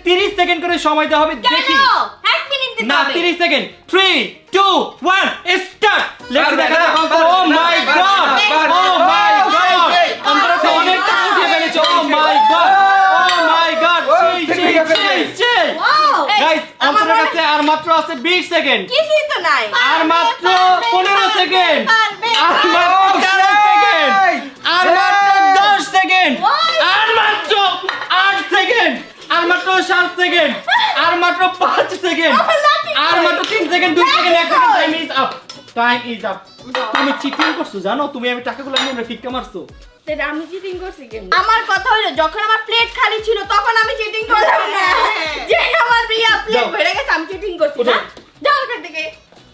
30 second করে সময় দেওয়া হবে দেখি এক মিনিট দিতে না হবে 30 সেকেন্ড 3 2 1 স্টার্ট লেটস দেখা যাক ও মাই গড ও মাই গড আমরা তো অনেক টাকা উঠে ফেলেছি ও মাই গড সেই গাইস আমাদের কাছে আর মাত্র আছে 20 সেকেন্ড কিছুই তো নাই আর মাত্র 15 সেকেন্ড আর মাত্র 13 সেকেন্ড আর মাত্র 10 সেকেন্ড আর মাত্র 8 সেকেন্ড আর মাত্র 7 সেকেন্ড আর মাত্র 5 সেকেন্ড আর মাত্র 3 second 2 second 1 second time is up তুমি চিটিং করছো জানো তুমি আমি টাকাগুলো নিয়ে ফিক্কা মারছো সেটা আমি চিটিং করছি কেন আমার কথা হইলো যখন আমার প্লেট খালি ছিল তখন আমি চিটিং করলাম না যে আমার প্রিয়া প্লেট ভরে গেছে আমি চিটিং করছি না যাও এখান থেকে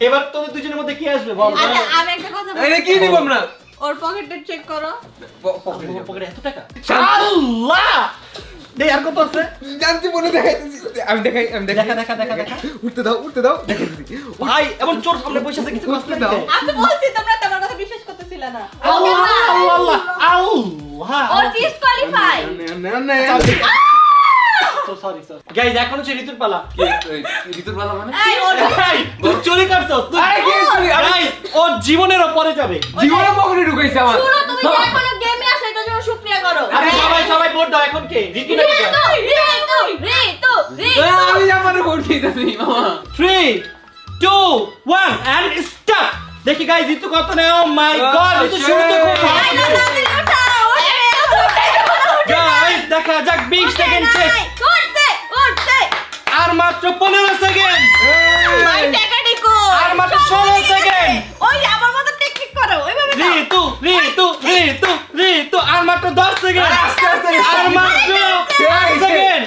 এবার তোদের দুজনের মধ্যে কি আসবে বল আচ্ছা আমি একটা কথা বলি এটা কি দিব আমরা ওর পকেটে চেক করো পকেটে এত টাকা আল্লাহ দেই আর কত আছে জানতে মনে দেখাইতেছি আমি দেখাই দেখা উঠতে দাও দেখাইতেছি ভাই এমন চোর সামনে বসে আছে কিছু করতে দাও আমি বলছি তোমরা তোমার কথা বিশ্বাস করতেছিলে না আল্লাহ ও ডিসকোয়ালিফাই না সরি গাইস এখন হচ্ছে ঋতুর পালা ঋতুর বেলা মানে এই ও এই, তুই চুরি করছস তুই আরে কি চুরি? গাইস ও জীবনের উপরে যাবে জীবনে পকেটে ঢুকাইছে আমার শুনো তুমি যে এখনো গেমে আছো এটার জন্য শুকরিয়া করো আরে সবাই ভোট দাও এখন কে ঋতু নাকি আমি আমার ভোট দিতেছি মামা 3 2 1 এন্ড স্টার্ট দেখি গাইস ঋতু কত নেয় ও মাই গড ঋতু শুরু তো খুব ভালো গাইস দেখা যাক 20 সেকেন্ড শেষ আর মাত্র 15 সেকেন্ড আর মাত্র 16 সেকেন্ড ঋতু আর মাত্র 10 সেকেন্ড আর মাত্র 8 সেকেন্ড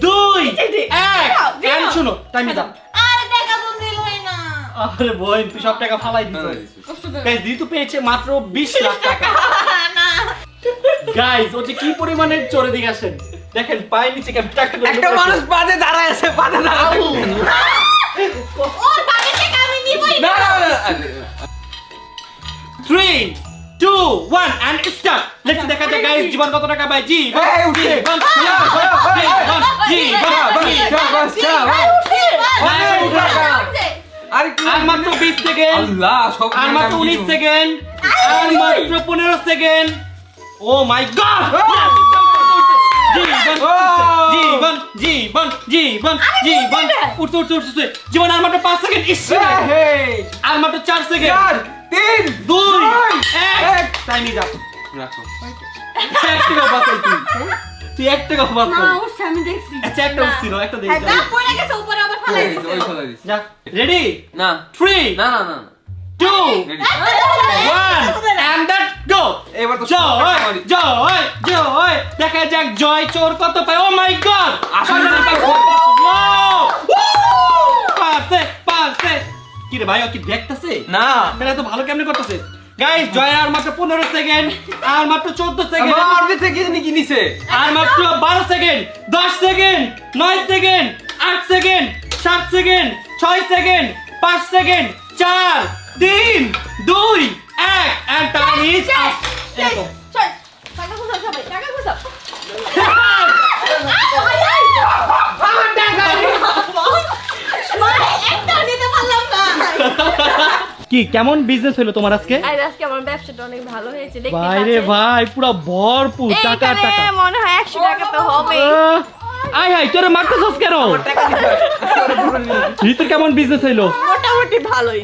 2 1 এন্ড শুনো টাইম ইজ আপ আরে বোন তুই সব টাকা ফালাই দিছিস গাইস ঋতু পেয়েছে মাত্র 20 লাখ টাকা গাইস ও যে কি পরিমাণের চোরে দিকে আসেন দেখেন পায়ের নিচে কেমন টাকা একটা মানুষ পাদে দাঁড়ায় আছে না না 3 2 1 and start লেটস দেখা যাক গাইস জীবন কত টাকা পায় জীবন এই, উঠে। আরে কি আর মাত্র 20 সেকেন্ড আল্লাহ সব আর মাত্র 19 সেকেন্ড আর মাত্র 15 সেকেন্ড ও মাই গড জীবন উঠতে জীবন আর মাত্র 5 সেকেন্ড আর মাত্র 4 সেকেন্ড 3 2 এক। 1 টাইম ইজ আপ রাখো একটা বাঁচাই তুই একটা বাঁচাই আমি দেখছি আচ্ছা একটা উঠছিল একটা দেখি পড়ে গেছে উপরে আবার ফালাই দিছে ওই ফলাই দিস যা রেডি না 3 না 2 Ready? 1 and that go এবার তো জয় দেখা যাক জয় চোর কত পায় ও মাই গড আসলে পারছে কি রে ভাই ও কি দেখতেছে না এটা তো ভালো কেমনে করতেছে গাইস জয় আর মাত্র 15 সেকেন্ড আর মাত্র 14 সেকেন্ড আমার অর্ধেক থেকে কি নিছে আর মাত্র 12 second 10 second 9 second 8 second 7 second 6 second 5 second 4 3 2 1 and time is up এরকম টাকা খুঁজো সবাই টাকা খুঁজো একটা নিতে পারলাম না কি কেমন বিজনেস হলো তোমার আজকে আজকে আমার ব্যবসাটা অনেক ভালো হয়েছে দেখতে ভাই রে ভাই পুরো ভরপুর টাকা টাকা মনে হয় 100 টাকা তো হবে আয় হাই তোরে মারতেছস কেন টাকা দিছে ঋতুর কেমন বিজনেস হইলো মোটামুটি ভালোই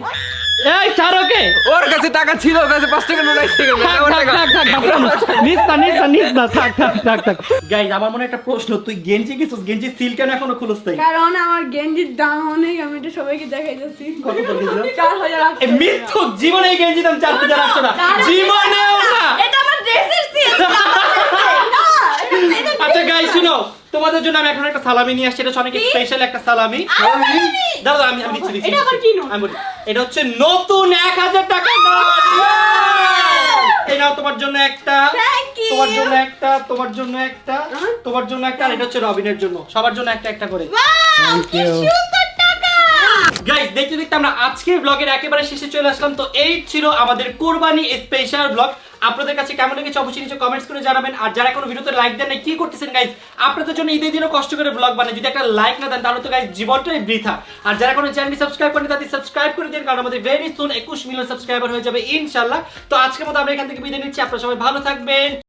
এই ছাড়োকে ওর কাছে টাকা ছিল ওর কাছে 5 টাকা নোট আছে থাক গাইস আমার মনে একটা প্রশ্ন তুই গেঞ্জি গেছিস গেঞ্জি সিল কেন এখনো খুলছ নাই কারণ আমার গেঞ্জির দাম অনেক আমি এটা সবাইকে দেখাইতেছি কত করে দিছিল 4000 এই মিথ্যুক জীবনে এই গেঞ্জি দাম 4800 না জীবনেও না এটা আমার ড্রেসের সিল আচ্ছা গাইস শুনো তোমাদের জন্য আমি এখন একটা সালামি নিয়ে আসছি এটা অনেক স্পেশাল একটা সালামি দাও আমি দিচ্ছি এটা আবার কি নোট? আমি বলি এটা হচ্ছে নতুন 1000 টাকা নোট এই নাও তোমার জন্য একটা Thank you. তোমার জন্য একটা তোমার জন্য একটা তোমার জন্য একটা আর এটা হচ্ছে রবিনের জন্য সবার জন্য একটা একটা করে কি সুন্দর টাকা গাইস দেখতে দেখতে আমরা আজকের ব্লগের একেবারে শেষে চলে আসলাম। তো এই ছিল আমাদের কোরবানি স্পেশাল ব্লগ। আপনাদের কাছে কেমন লেগেছে অবশ্যই নিচে কমেন্টস করে জানাবেন। আর যারা কোনো ভিডিওতে লাইক দেন না কি করতেছেন গাইস, আপনাদের জন্য ঈদের দিনও কষ্ট করে ব্লগ বানাই, যদি একটা লাইক না দেন তাহলে তো গাইস জীবনটাই বৃথা। আর যারা কোনো চ্যানেলটি সাবস্ক্রাইব করেন তাদের সাবস্ক্রাইব করে দিন, কারণ আমাদের ভেরি সুন 21 মিলিয়ন সাবস্ক্রাইবার হয়ে যাবে ইনশাআল্লাহ। তো আজকের মতো আমরা এখান থেকে বিদায় নিচ্ছি, আপনারা সবাই ভালো থাকবেন।